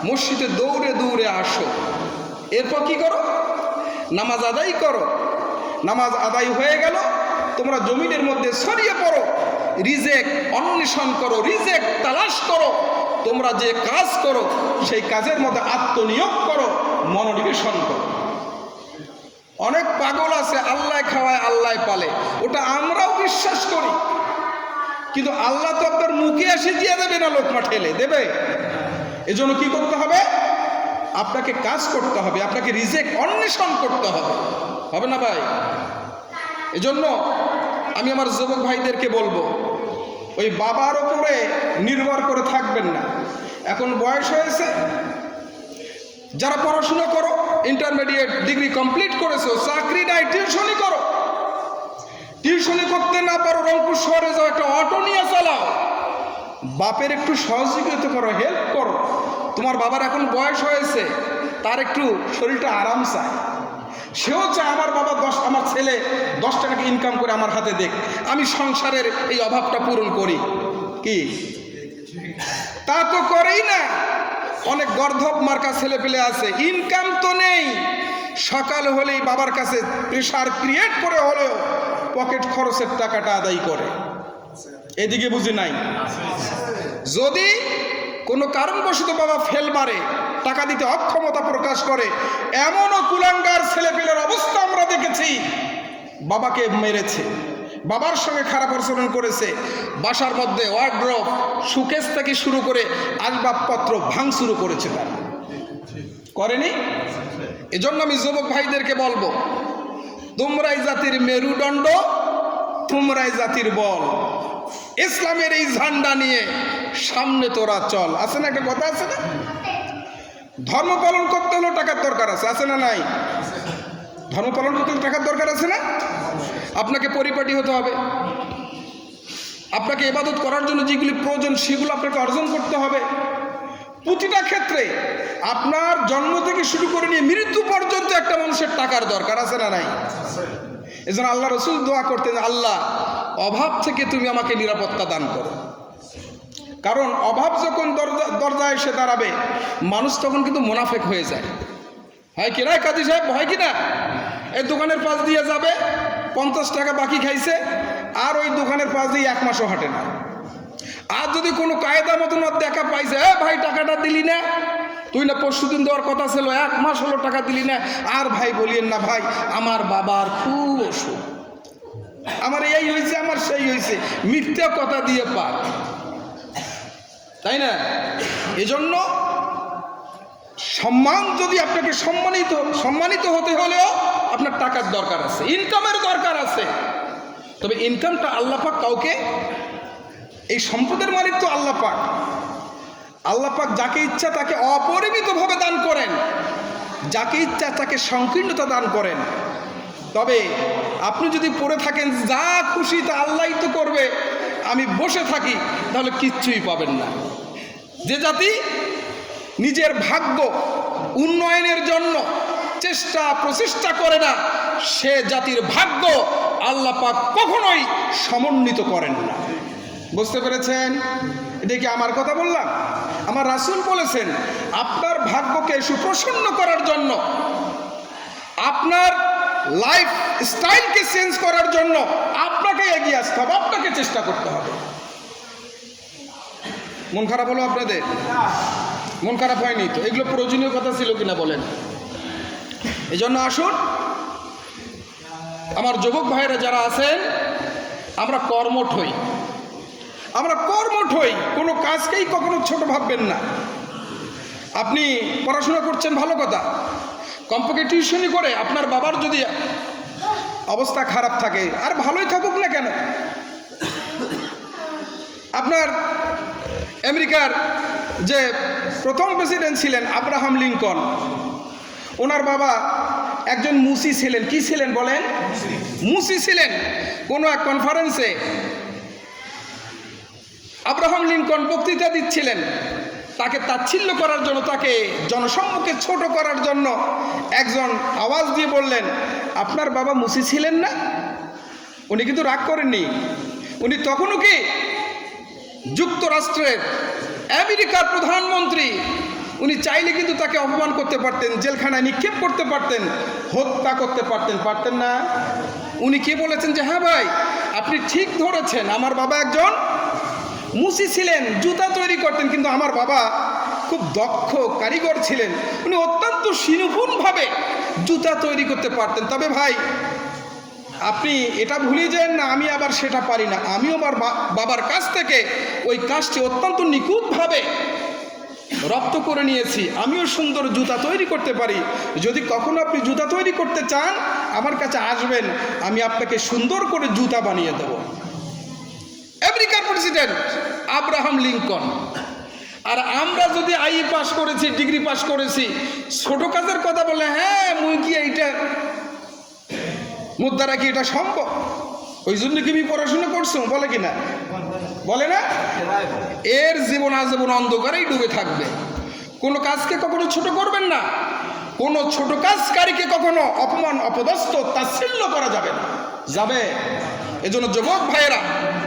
মসজিদে দৌড়ে দৌড়ে আসো, এরপর কি করো? নামাজ আদায় করো। নামাজ আদায় হয়ে গেল, তোমরা জমিনের মধ্যে ছড়িয়ে পড়ো, রিজেক অন্বেষণ করো, রিজেক তালাশ করো। তোমরা যে কাজ করো সেই কাজের মধ্যে আত্মনিয়োগ করো, মনোনিবেশন করো। অনেক পাগল আছে আল্লাহ খাওয়ায় আল্লাহ পালে, ওটা আমরাও বিশ্বাস করি, কিন্তু আল্লাহ তো আপনার মুখে এসে দিয়ে দেবে না, লোকমা ঠেলে দেবে। এজন্য কি করতে হবে? আপনাকে কাজ করতে হবে, আপনাকে রিজেক অন্বেষণ করতে হবে, হবে না ভাই? এজন্য আমি আমার যুবক ভাইদেরকে বলবো, ওই বাবার উপরে নির্ভর করে থাকবেন না। এখন বয়স হয়েছে, যারা পড়াশোনা করো, ইন্টারমিডিয়েট ডিগ্রি কমপ্লিট করেছো, চাকরি নাই, টিউশনি করো। টিউশনি করতে না পারো, রংপুর শহরে যাও, একটা অটো নিয়ে চালাও, বাপের একটু সহযোগিতা করো, হেল্প করো। তোমার বাবার এখন বয়স হয়েছে, তার একটু শরীরটা আরাম চায়, সেও চায় আমার বাবা আমার ছেলে 10 টাকা ইনকাম করে আমার হাতে দেখ, আমি সংসারের এই অভাবটা পূরণ করি। কি তা তো করেই না। অনেক গর্ধব মার্কা ছেলে পেলে আছে, ইনকাম তো নেই, সকাল হলেই বাবার কাছে প্রেশার ক্রিয়েট করে হলেও পকেট খরচের টাকাটা আদায় করে। এদিকে বুঝি নাই? যদি কোনো কারণবশত বাবা ফেল মারে, টাকা দিতে অক্ষমতা প্রকাশ করে, এমনও কুলাঙ্গার ছেলেপেলের অবস্থা আমরা দেখেছি, বাবাকে মেরেছে, বাবার সঙ্গে খারাপ আচরণ করেছে, বাসার মধ্যে ওয়ার্ড্রপ সুকেস থেকে শুরু করে আসবাবপত্র ভাঙচুর করেছে, তারা করেনি? এজন্য আমি যুবক ভাইদেরকে বলবো, তোমরাই জাতির মেরুদণ্ড, তোমরাই জাতির বল। ইসলামের এই ঝান্ডা নিয়ে সামনে তোরা চল। আছে না একটা কথা আছে না, ধর্ম পালন করতে হলেও টাকার দরকার আছে, আছে না নাই? ধর্ম পালন করতে হলে টাকার দরকার আছে না? আপনাকে পরিপাটি হতে হবে, আপনাকে ইবাদত করার জন্য যেগুলি প্রয়োজন সেগুলো আপনাকে অর্জন করতে হবে। প্রতিটা ক্ষেত্রে আপনার জন্ম থেকে শুরু করে নিয়ে মৃত্যু পর্যন্ত একটা মানুষের টাকার দরকার আছে না নাই? এজন্য আল্লাহ রসুল দোয়া করতেন, আল্লাহ অভাব থেকে তুমি আমাকে নিরাপত্তা দান করো। কারণ অভাব যখন দরজায় এসে দাঁড়াবে, মানুষ তখন কিন্তু মুনাফেক হয়ে যায়, হয় কিনা কাজী সাহেব? হয় কিনা? এই দোকানের পাশ দিয়ে যাবে, 50 টাকা বাকি খাইছে, আর ওই দোকানের পাশ দিয়ে 1 মাসও হাঁটে না। আর যদি কোনো কায়দা মতন দেখা পাইছে, ভাই টাকাটা দিলি না, তুই না পরশুদিন দেওয়ার কথা ছিল, 1 মাস হলো টাকা দিলি না, আর ভাই বলিয়েন না ভাই, আমার বাবার খুব অসুখ, আমার এই হয়েছে, আমার সেই হয়েছে, মিথ্যা কথা দিয়ে পার, তাই না? এজন্য সম্মান, যদি আপনাকে সম্মানিত হতে হলেও আপনার টাকার দরকার আছে, ইনকামের দরকার আছে। তবে ইনকামটা আল্লাহ পাক কাউকে, এই সম্পদের মালিক তো আল্লাহ পাক, আল্লাহ পাক যাকে ইচ্ছা তাকে অপরিমিতভাবে দান করেন, যাকে ইচ্ছা তাকে সংকীর্ণতা দান করেন। তবে আপনি যদি পড়ে থাকেন যা খুশি তা আল্লাহই তো করবে, আমি বসে থাকি, তাহলে কিচ্ছুই পাবেন না। যে জাতি নিজের ভাগ্য উন্নয়নের জন্য প্রচেষ্টা করে না, সে জাতির ভাগ্য আল্লাহ পাক কখনোই সমন্বিত করেন না। বুঝতে পেরেছেন? এটা কি আমার কথা বললাম? আমার রাসূল বলেছেন, আপনার ভাগ্যকে সুপ্রসন্ন করার জন্য, আপনার লাইফ স্টাইলকে চেঞ্জ করার জন্য আপনাকে এগিয়ে আসতে হবে, আপনাকে চেষ্টা করতে হবে। মন খারাপ হলো আপনাদের? মন খারাপ হয়নি তো? এগুলো প্রয়োজনীয় কথা ছিল কিনা বলেন? এই জন্য আসুন, আমার যুবক ভাইয়েরা যারা আছেন, আমরা কর্মঠ হই, কোনো কাজকেই কখনো ছোট ভাববেন না। আপনি পড়াশোনা করছেন, ভালো কথা, কমপক্ষে টিউশনি করে আপনার বাবার যদি অবস্থা খারাপ থাকে, আর ভালোই থাকুক না কেন, আপনার আমেরিকার যে প্রথম প্রেসিডেন্ট ছিলেন আব্রাহাম লিঙ্কন, ওনার বাবা একজন মুসি ছিলেন। কি ছিলেন বলেন? মুসি ছিলেন। কোনো এক কনফারেন্সে আব্রাহাম লিঙ্কন বক্তৃতা দিচ্ছিলেন, তাকে তাচ্ছিল্য করার জন্য, তাকে জনসম্মুখে ছোট করার জন্য একজন আওয়াজ দিয়ে বললেন, আপনার বাবা মুসি ছিলেন না? উনি কিন্তু রাগ করেননি, উনি তখনও কি যুক্তরাষ্ট্রের আমেরিকার প্রধানমন্ত্রী, উনি চাইলে কিন্তু তাকে অপমান করতে পারতেন, জেলখানায় নিক্ষেপ করতে পারতেন, হত্যা করতে পারতেন, পারতেন না? উনি কে বলেছেন যে হ্যাঁ ভাই আপনি ঠিক ধরেছেন, আমার বাবা একজন মুসি ছিলেন, জুতা তৈরি করতেন, কিন্তু আমার বাবা খুব দক্ষ কারিগর ছিলেন, উনি অত্যন্ত নিপুণভাবে জুতা তৈরি করতে পারতেন। তবে ভাই আপনি এটা ভুলে যান না আমি আবার সেটা পারি না, আমিও আমার বাবার কাছ থেকে ওই কাজটি অত্যন্ত নিখুঁতভাবে রপ্ত করে নিয়েছি, আমিও সুন্দর জুতা তৈরি করতে পারি। যদি কখনো আপনি জুতা তৈরি করতে চান আমার কাছে আসবেন, আমি আপনাকে সুন্দর করে জুতা বানিয়ে দেব। আমেরিকার প্রেসিডেন্ট আব্রাহাম লিঙ্কন। আর আমরা যদি আই পাস করেছি, ডিগ্রি পাস করেছি, ছোট কাজের কথা বলে হ্যাঁ মুই কি এইটা মোর দ্বারা কি এটা সম্ভব? ওই জন্য কি আমি পড়াশোনা করছো বলে কিনা, বলে না? এর জীবন আজীবন অন্ধকারেই ডুবে থাকবে। কোনো কাজকে কখনো ছোট করবেন না, কোনো ছোট কাজকারীকে কখনো অপমান, অপদস্থ, তাচ্ছিল্য করা যাবে না, যাবে। এজন্য যুবক ভাইয়েরা